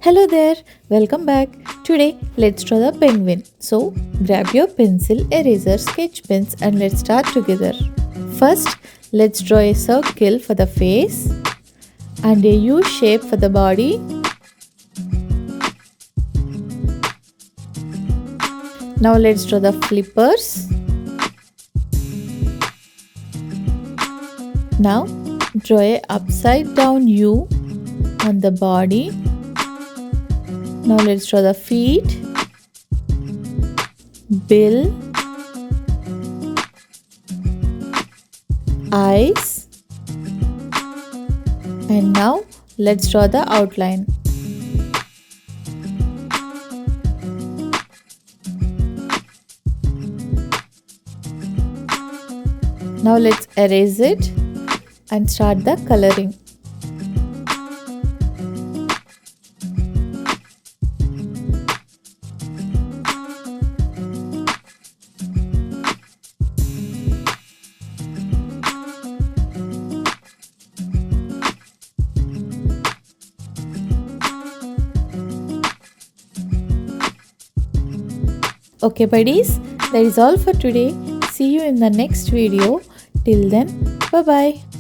Hello there, welcome back. Today, let's draw the penguin. So, grab your pencil, eraser, sketch pens, and let's start together. First, let's draw a circle for the face and a U shape for the body. Now, let's draw the flippers. Now, draw a upside down U on the body. Now let's draw the feet, bill, eyes, and now let's draw the outline. Now let's erase it and start the coloring. Okay buddies, that is all for today. See you in the next video. Till then, bye bye.